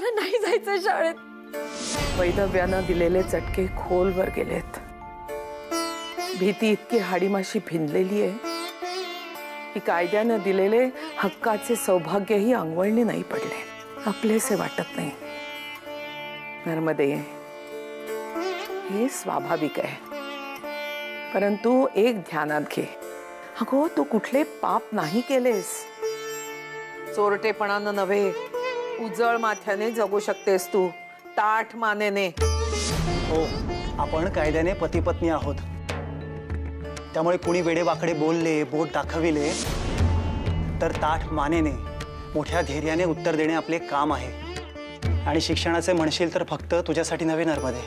मला नाही जायचं शाळेत। वैधव्यानं दिलेले चटके खोलवर गेलेत। भीती इतकी हाडीमाशी भिनलेली आहे की कायद्यानं दिलेले हक्काचे सौभाग्यही अंगवळणी नाही पडले, आपलेसे वाटत नाही। नर्मदे, हे स्वाभाविक आहे, परंतु एक ध्यानात घे, अगो तू कुठले पाप नाही केलेस। चोरटेपणानं नव्हे, उजळ माथ्याने जगू शकतेस तू, ताठ मानेने। हो, आपण कायद्याने पती पत्नी आहोत, त्यामुळे कुणी वेडेवाकडे बोलले, बोट दाखविले तर ताठ मानेने मोठ्या धैर्याने उत्तर देणे आपले काम आहे। आणि शिक्षणाचे म्हणशील तर फक्त तुझ्यासाठी नव्हे नर्मदे,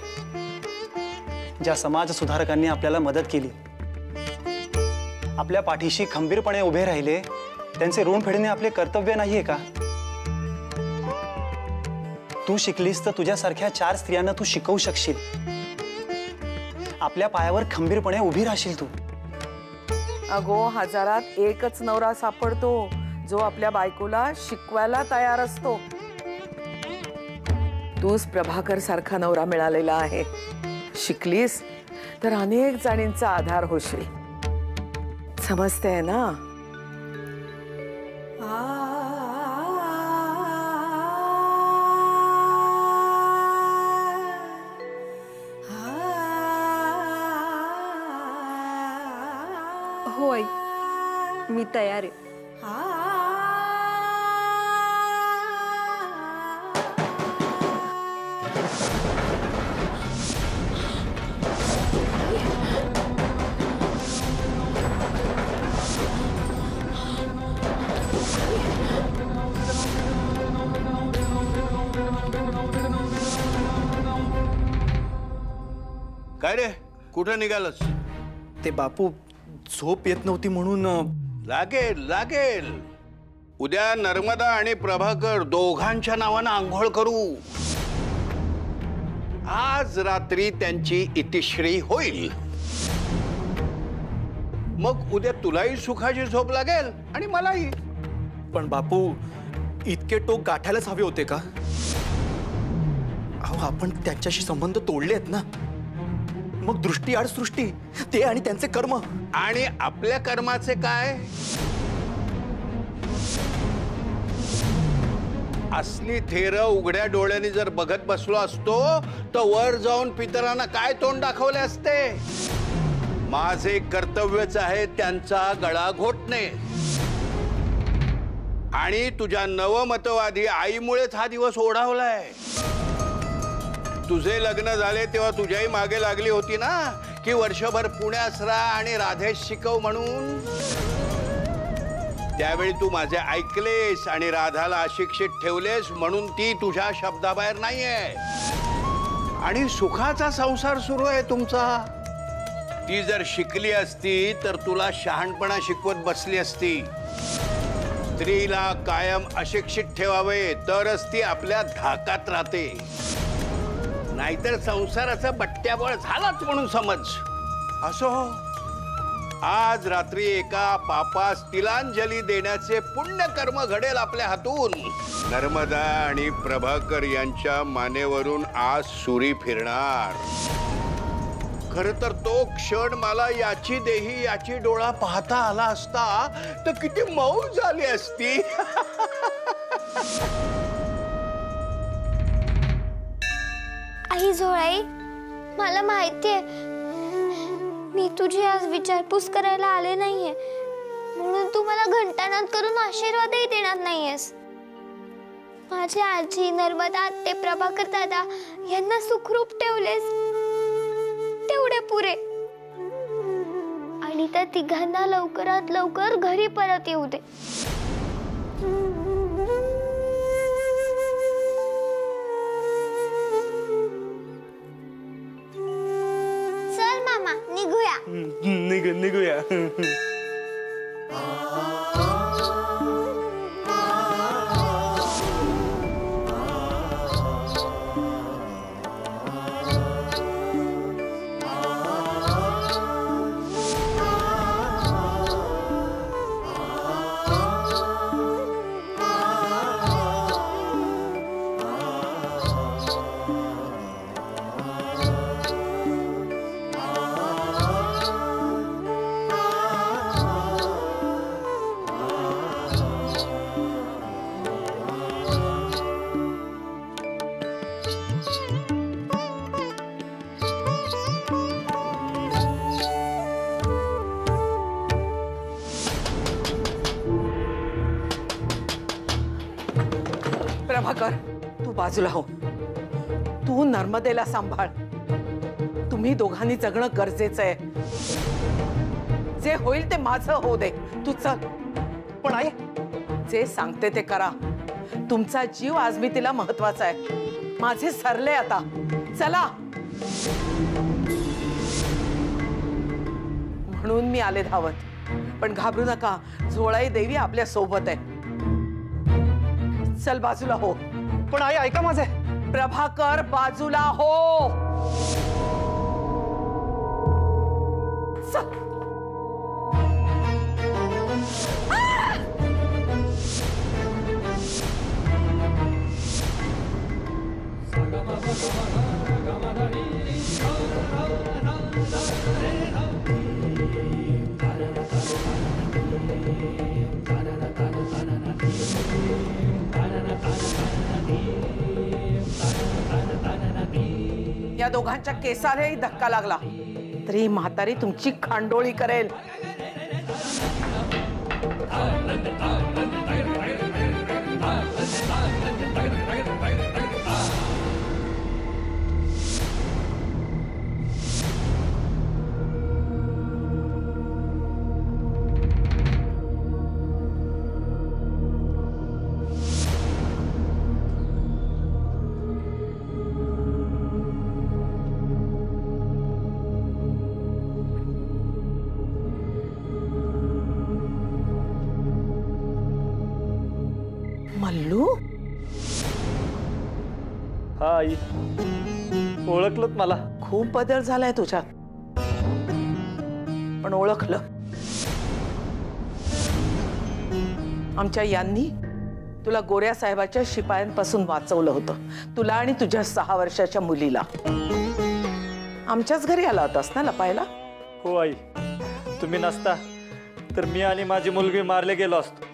ज्या समाज सुधारकांनी आपल्याला मदत केली, आपल्या पाठीशी खंबीरपणे उभे राहिले, त्यांचे ऋण फेडणे आपले कर्तव्य नाहीये का? तू शिकलीस तर तुझ्यासारख्या 4 स्त्रियांना तू शिकवू शकशील, आपल्या पायावर खंबीरपणे उभी राहशील तू। अगो, हजारात एकच नवरा सापडतो जो आपल्या बायकोला शिकवायला तयार असतो। तूच प्रभाकर सारखा नवरा मिळालेला आहे, शिकलीस तर अनेक जणींचा आधार होशील, समजते ना? हो आई, मी तयार आहे। काय रे, कुठं निघालस? ते बापू, झोप येत नव्हती म्हणून। लागेल लागेल, उद्या नर्मदा आणि प्रभाकर दोघांच्या नावानं आंघोळ करू। आज रात्री त्यांची इतिश्री होईल, मग उद्या तुलाही सुखाची झोप लागेल आणि मलाही। पण बापू, इतके टोक गाठायलाच हवे होते का? अहो, आपण त्यांच्याशी संबंध तोडले आहेत ना, मग दृष्टी आड सृष्टी, ते आणि त्यांचे कर्म। आणि आपल्या कर्माचे काय? असली थेर उघड्या डोळ्यांनी जर बघत बसलो असतो तर वर जाऊन पितरांना काय तोंड दाखवले असते? माझे कर्तव्यच आहे त्यांचा गळा घोटणे, आणि तुझ्या नवमतवादी आईमुळेच हा दिवस ओढावलाय। तुझे लग्न झाले तेव्हा तुझ्याही मागे लागली होती ना की वर्षभर पुण्यास राहा आणि राधेश शिकव म्हणून। त्यावेळी तू माझे ऐकलेस आणि राधाला अशिक्षित ठेवलेस, म्हणून ती तुझ्या शब्दाबाहेर नाहीये आणि सुखाचा संसार सुरू आहे तुमचा। ती जर शिकली असती तर तुला शहाणपणा शिकवत बसली असती। स्त्रीला कायम अशिक्षित ठेवावे तरच ती आपल्या धाकात राहते, नाहीतर संसाराचा बट्ट्याबोळ झालाच म्हणून समज। असो, आज रात्री एका पापास तिलांजली देण्याचे पुण्यकर्म घडेल आपल्या हातून। नर्मदा आणि प्रभाकर यांच्या मानेवरून आज सुरी फिरणार। खरं तर तो क्षण मला याची देही याची डोळा पाहता आला असता तर किती मौज झाली असती। आई झोळाई, मला माहितीये मी तुझी आज विचारपूस करायला आले नाहीये, म्हणून तू मला घंटानाद करून आशीर्वादही देणार नाहीयेस। माझी आजी, नर्मदा आत्ते, प्रभाकर दादा यांना सुखरूप ठेवलेस तेवढे पुरे, आणि त्या तिघांना लवकरात लवकर घरी परत येऊ दे। चल मामा, निघूया। निघूया। प्रभाकर, तू बाजूला हो. तू नर्मदेला सांभाळ. तुम्ही दोघांनी जगणं गरजेचं आहे. जे होईल ते माझं होऊ दे. तू चल. पण आई, जे सांगते ते करा. तुमचा जीव आज मी तिला महत्वाचा आहे. माझे सरले आता. चला. म्हणून मी आले धावत. पण घाबरू नका, झोळाई देवी आपल्या सोबत आहे. चल बाजूला हो. पण आई ऐका माझे. प्रभाकर बाजूला हो. चल. या दोघांच्या केसालाही धक्का लागला तरी म्हातारी तुमची खांडोळी करेल. मल्लू, हा आई, ओळखलत मला. खूप बदल झालाय तुझ्यात. पण ओळखलं. आमच्या यांनी तुला गोऱ्या साहेबाच्या शिपायांपासून वाचवलं होतं. तुला आणि तुझ्या 6 वर्षाच्या मुलीला. आमच्याच घरी आला होतास ना लपायला? हो आई, तुम्ही नसता तर मी आणि माझी मुलगी मारले गेलो असतो.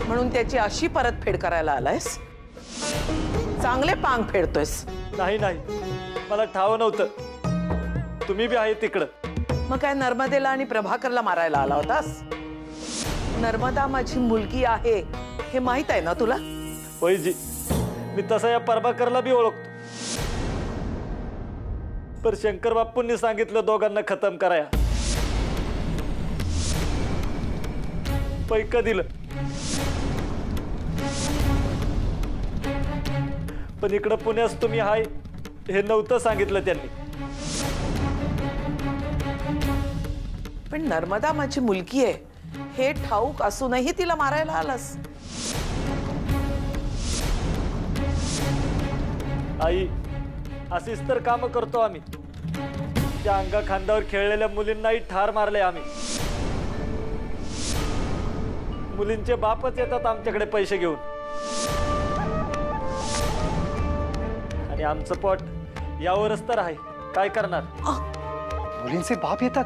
म्हणून त्याची अशी परतफेड करायला आलायस? चांगले पांग फेडतोयस. नाही नाही, मला ठाव नव्हतं. तुम्ही बी आहे तिकडं. मग काय नर्मदेला आणि प्रभाकरला मारायला आला होतास? नर्मदा माझी मुलगी आहे हे माहित आहे ना तुला? होय जी, मी तसा या प्रभाकरला बी ओळखतो. पर शंकर बाप्पूंनी सांगितलं दोघांना खतम कराया. पैक दिलं. पण इकडं पुण्यास तुम्ही हाय हे नव्हतं सांगितलं त्यांनी. पण नर्मदा माझी मुलगी आहे हे ठाऊक असूनही तिला मारायला आलास? आई, अशीच तर काम करतो आम्ही. त्या अंगा खांद्यावर खेळलेल्या मुलींनाही ठार मारले आम्ही. मुलींचे बापच येतात आमच्याकडे पैसे घेऊन. आणि आमचं पोट यावरच तर आहे. काय करणार? मुलींचे बाप येतात,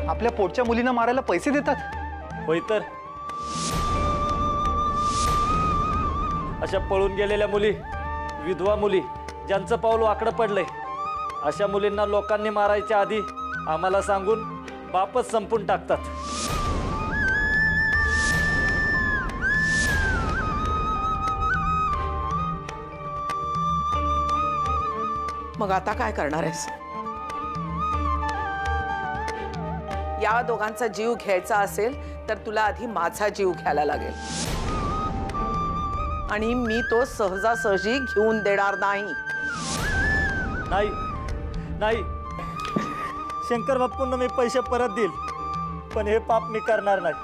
आपल्या पोटच्या मुलींना मारायला पैसे देतात. होय तर. अशा पळून गेलेल्या मुली, विधवा मुली, ज्यांचं पाऊल वाकडं पडलंय, अशा मुलींना लोकांनी मारायच्या आधी आम्हाला सांगून बापच संपून टाकतात. मग आता काय करणार आहेस? या दोघांचा जीव घ्यायचा असेल तर तुला आधी माझा जीव घ्यायला लागेल. आणि मी तो सहजासहजी घेऊन देणार नाही. नाही नाही, शंकर बाप्पूंना मी पैसे परत देईल, पण हे पाप मी करणार नाही.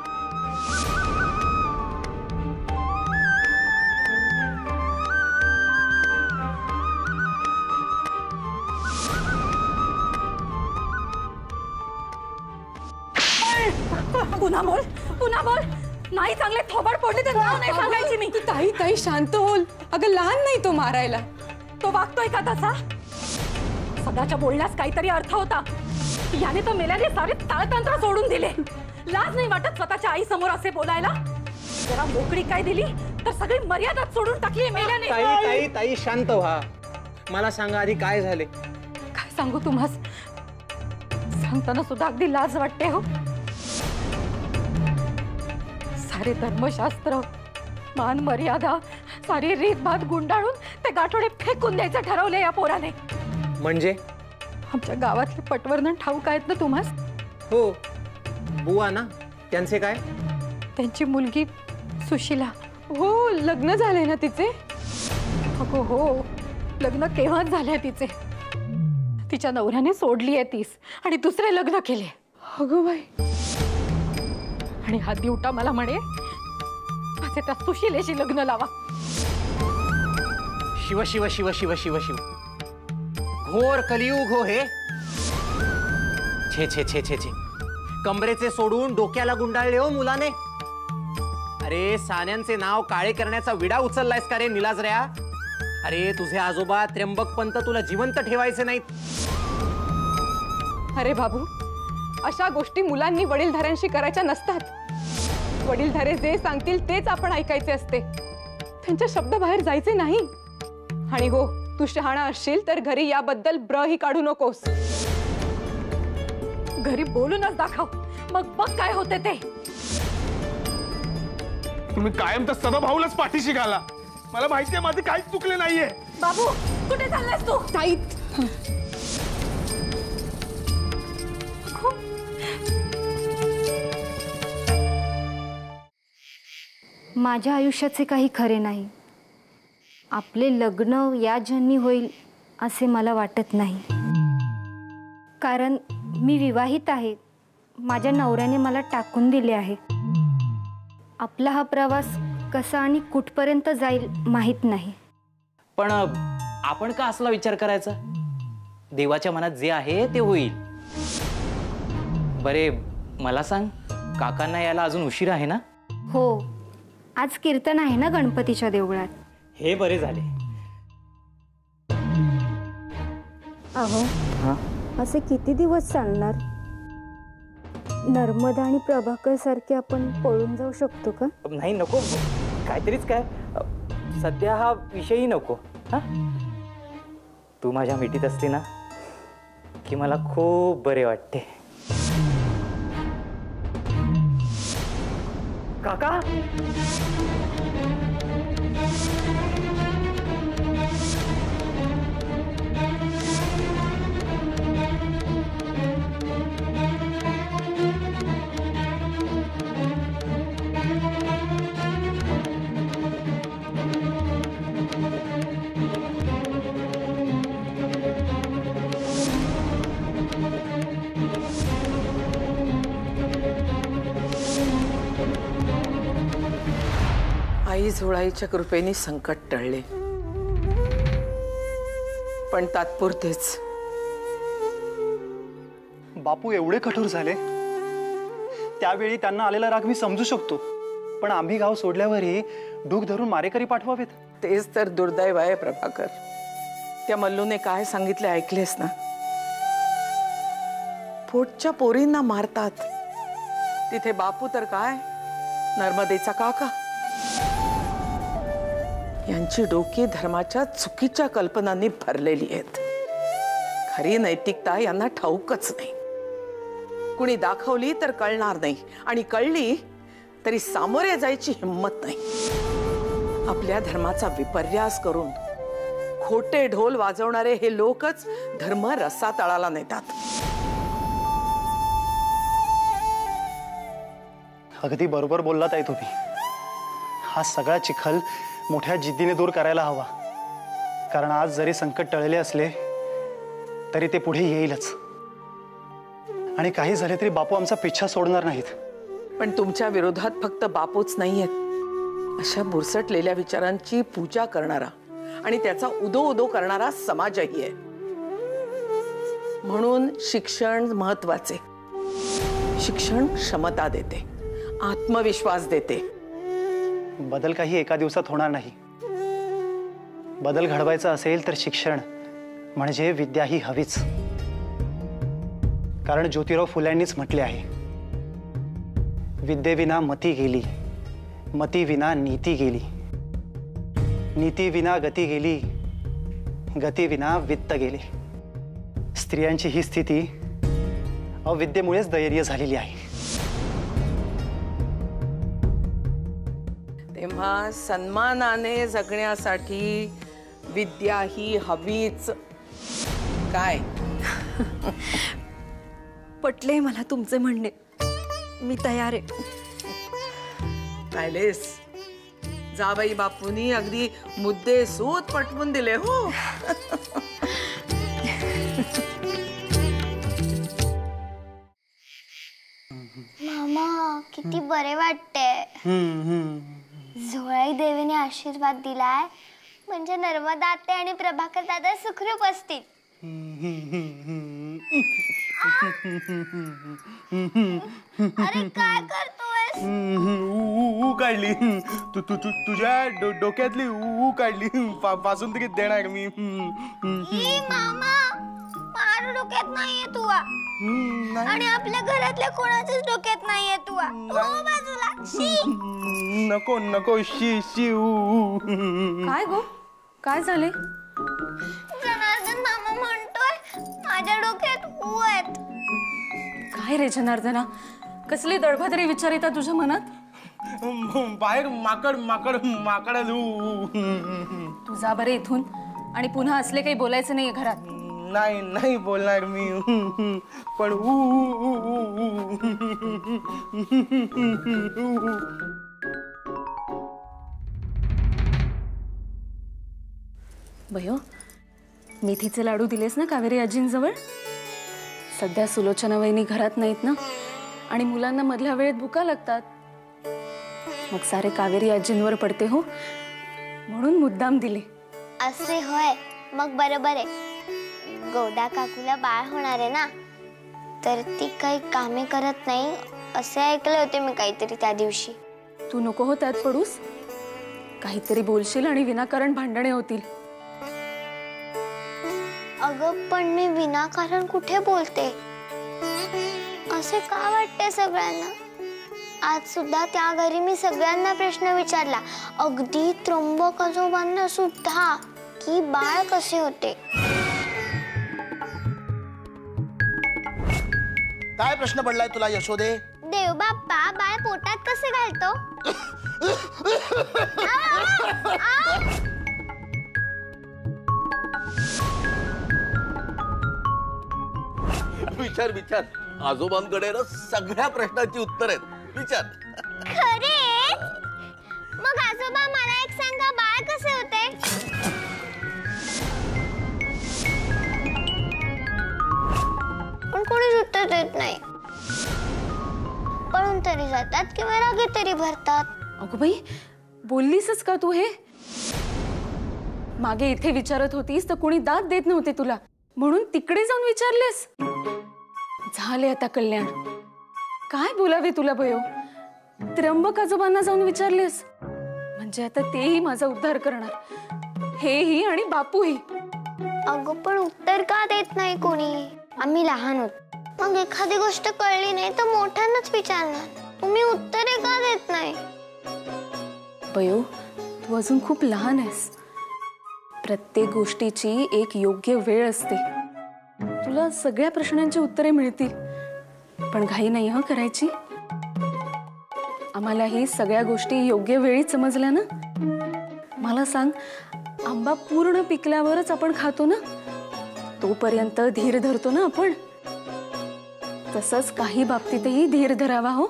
पुन्हा बोल, पुन्हा बोल. नाही चांगले थोबड पडले तर नाव नाही सांगायची मी. ताई ताई शांत होल. अगं लहान नाही तो मारायला. तो वागतोय का तसा? सदाच्या बोलण्यास काहीतरी अर्थ होता. याने तर मेल्याने सारे ताळतंत्र सोडून दिले. लाज नाही वाटत स्वतःच्या आई समोर असे बोलायला? जरा मोकळी काय दिली तर सगळी मर्यादाच सोडून टाकली मेल्याने. ताई ताई ताई शांत व्हा. मला सांगा आधी काय झाले? काय सांगू तुम्हास? सांगताना सुद्धा अगदी लाज वाटते हो. सारे धर्मशास्त्र मान मर्यादा सारी रीतभात गुंडाळून ते गाठोडे फेकून द्यायचं ठरवलं या पोराने. म्हणजे? आमच्या गावातले पटवर्धन ठाऊक आहेत ना तुम्हास? हो, बुवा ना, त्यांचे काय? त्यांची मुलगी सुशिला. हो, लग्न झालंय ना तिचे? अगो हो, लग्न केव्हाच झालंय तिचे. तिच्या नवऱ्याने सोडली आहे तीस आणि दुसरे लग्न केले. अगो बाई. आणि हा दिवटा मला म्हणे असे त्या सुशिलेशी लग्न लावा. शिव शिव शिव शिव शिव शिव, घोर कलियुग हो हे. छे छे छे छे छे, कमरेचे सोडून डोक्याला गुंडाळले हो मुलाने. अरे सान्यांचे नाव काळे करण्याचा विडा उचललायस का रे निलाजऱ्या? अरे तुझे आजोबा त्र्यंबक पंत तुला जिवंत ठेवायचे नाहीत. अरे बाबू, अशा गोष्टी मुलांनी वडीलधाऱ्यांशी करायच्या नसतात. वडीलधारे जे सांगतील तेच आपण ऐकायचे असते, त्यांच्या शब्दाबाहेर जायचे नाही. आणि हो, तू शहाणा असशील तर घरी याबद्दल ब्रही काढू नकोस. घरी बोलूनच दाखव, मग बघ काय होते ते. तुम्ही कायम तर सदाभाऊलाच पाठीशी घाला. मला माहिती आहे माझे काहीच चुकले नाहीये. बाबू कुठे चाललायस तू? ताईत. माझ्या आयुष्याचे काही खरे नाही. आपले लग्न या जन्मी होईल असे मला वाटत नाही. कारण मी विवाहित आहे. माझ्या नवऱ्याने मला टाकून दिले आहे. आपला हा प्रवास कसा आणि कुठपर्यंत जाईल माहीत नाही. पण आपण का असला विचार करायचा? देवाच्या मनात जे आहे ते होईल. बरे मला सांग, काकांना यायला अजून उशीर आहे ना? हो, आज कीर्तन आहे ना गणपतीच्या देवळात. हे बरे झाले. अहो, असे किती दिवस चालणार? नर्मदा आणि प्रभाकर सारखे आपण पळून जाऊ शकतो का? नाही, नको. काहीतरीच काय, सध्या हा विषयही नको. हा, तू माझ्या मिठीत असते ना की मला खूप बरे वाटते. काका, आई झोळाईच्या कृपेने संकट टळले, पण तात्पुरतेच. बापू एवढे कठोर झाले. त्यावेळी त्यांना आलेला राग मी समजू शकतो, पण आम्ही गाव सोडल्यावरही डूक धरून मारेकरी पाठवावेत. तेच तर दुर्दैव आहे प्रभाकर. त्या मल्लूने काय सांगितले ऐकलेस ना? पोटच्या पोरींना मारतात. तिथे बापू तर काय, नर्मदेचा काका. यांची डोकी धर्माच्या चुकीच्या कल्पनांनी भरलेली आहेत. खरी नैतिकता यांना ठाऊकच नाही. कुणी दाखवली तर कळणार नाही, आणि कळली तरी सामोरे जायची हिंमत नाही. आपल्या धर्माचा विपर्यास करून खोटे ढोल वाजवणारे हे लोकच धर्म रसातळाला नेतात. अगदी बरोबर बोललात आहे तुम्ही. हा सगळा चिखल मोठ्या जिद्दीने दूर करायला हवा. कारण आज जरी संकट टळले असले तरी ते पुढे येईलच. आणि काही झाले तरी बापू आमचा पिच्छा सोडणार नाहीत. पण तुमच्या विरोधात फक्त बापूच नाहीयेत. अशा बुरसटलेल्या विचारांची पूजा करणारा आणि त्याचा उदो उदो करणारा समाजही आहे. म्हणून शिक्षण महत्वाचे. शिक्षण क्षमता देते, आत्मविश्वास देते. बदल काही एका दिवसात होणार नाही. बदल घडवायचा असेल तर शिक्षण म्हणजे विद्या ही हवीच. कारण ज्योतिराव फुल्यांनीच म्हटले आहे, विद्येविना मती गेली, मती विना नीती गेली, नीती विना गती गेली, गती विना वित्त गेले. स्त्रियांची ही स्थिती अविद्येमुळेच दैर्य झालेली आहे. तेव्हा सन्मानाने जगण्यासाठी विद्या ही हवीच. काय पटले मला तुमचे म्हणणे. मी तयार आहे. कायलेस जावई बापूंनी अगदी मुद्दे सूत पटवून दिले हो. मामा किती बरे वाटते. झोळाई देवीने आशीर्वाद दिलाय म्हणजे नर्मदा आत्या आणि प्रभाकर दादा सुखरूप असतील. अरे काय करतोय? ऊ काढली. तुझ्या डोक्यातली ऊ काढली. पासून तरी देणार मी. मामा माझ्या डोक्यात नाहीये तुवा. आणि आपल्या घरातल्या कोणाच्याच डोक्यात नाहीये तुवा. हो बाजूला. नको नको शी शी ऊ. काय गो काय झाले? जनार्दन मामा म्हणतोय माझ्या डोक्यात ऊ आहेत. काय रे जनार्दना, कसले दडभादरी विचार येतात तुझ्या मनात? बाहेर माकड माकड माकड ऊ. तू जा बरे इथून आणि पुन्हा असले काही बोलायचं नाहीये घरात. नाही नाही बोलणार मी. पण बयो, मेथीचे लाडू दिलेस ना कावेरी आजींजवळ? सध्या सुलोचना वहिनी घरात नाहीत ना आणि मुलांना मधल्या वेळेत भुका लागतात. मग सारे कावेरी आजींवर पडते हो, म्हणून मुद्दाम दिले. असे होय, मग बरोबर आहे. गोदा काकूला बाळ होणार आहे ना, तर ती काही कामे करत नाही असे ऐकले होते मी काहीतरी त्या दिवशी. तू नको हो त्यात पडूस. काहीतरी बोलशील आणि विनाकारण भांडणे होतील. अगं पण मी विनाकारण कुठे बोलते? असे का वाटते सगळ्यांना? आज सुद्धा त्या घरी मी सगळ्यांना प्रश्न विचारला, अगदी त्र्यंबक आजोबांना सुद्धा, की बाळ कसे होते. काय प्रश्न पडलाय तुला यशोदे? देव बाप्पा बाळ पोटात कसे घालतो? विचार विचार, आजोबांकडे ना सगळ्या प्रश्नांची उत्तर आहेत. विचार. खरे? मग आजोबा मला एक सांगा, बाळ कसे होते? पण कोणीच उत्तर देत नाही. पळून तरी जातात किंवा रागेत तरी भरतात. अगो बाई, बोललीसच का तू हे? मागे इथे विचारत होतीस तर कोणी दाद देत नव्हते तुला, म्हणून तिकडे जाऊन विचारलेस. झाले आता कल्याण. काय बोलावे तुला बयो? त्र्यंबक आजोबांना जाऊन विचारलेस म्हणजे आता तेही माझा उद्धार करणार, हेही आणि बापूही. अगं पण उत्तर का देत नाही कोणी? आम्ही लहान होत, मग एखादी गोष्ट कळली नाही तर मोठ्यांनाच विचारणार. तुम्ही उत्तरे का देत नाही? बयो, तू अजून खूप लहान आहेस. प्रत्येक गोष्टीची एक योग्य वेळ असते. तुला सगळ्या प्रश्नांची उत्तरे मिळतील, पण घाई नाही हं करायची. आम्हालाही सगळ्या गोष्टी योग्य वेळीच समजल्या ना. मला सांग, आंबा पूर्ण पिकल्यावरच आपण खातो ना, तोपर्यंत धीर धरतो ना आपण. तसंच काही बाबतीतही धीर धरावा हो.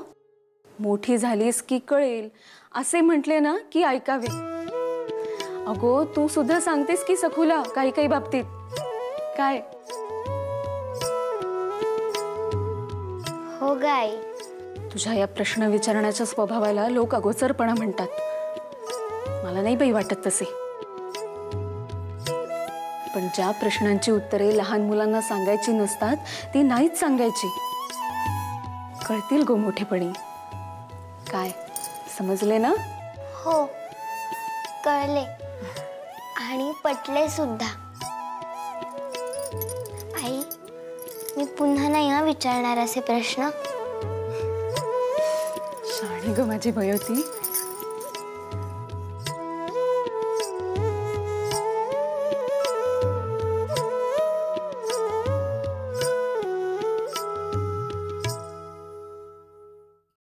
मोठी झालीस की कळेल असे म्हटले ना की ऐकावे. अगो तू सुद्धा सांगतेस की सखूला काही काही बाबतीत. काय हो गाई? तुझ्या या प्रश्न विचारण्याच्या स्वभावाला लोक अगोचरपणा म्हणतात. मला नाही बाई वाटत तसे. पण ज्या प्रश्नांची उत्तरे लहान मुलांना सांगायची नसतात ती नाहीच सांगायची. कळतील गो मोठेपणी. काय समजले ना? हो कळले आणि पटले सुद्धा. आई, मी पुन्हा नाही हा विचारणार असे प्रश्न. शाणी ग माझी भयोती.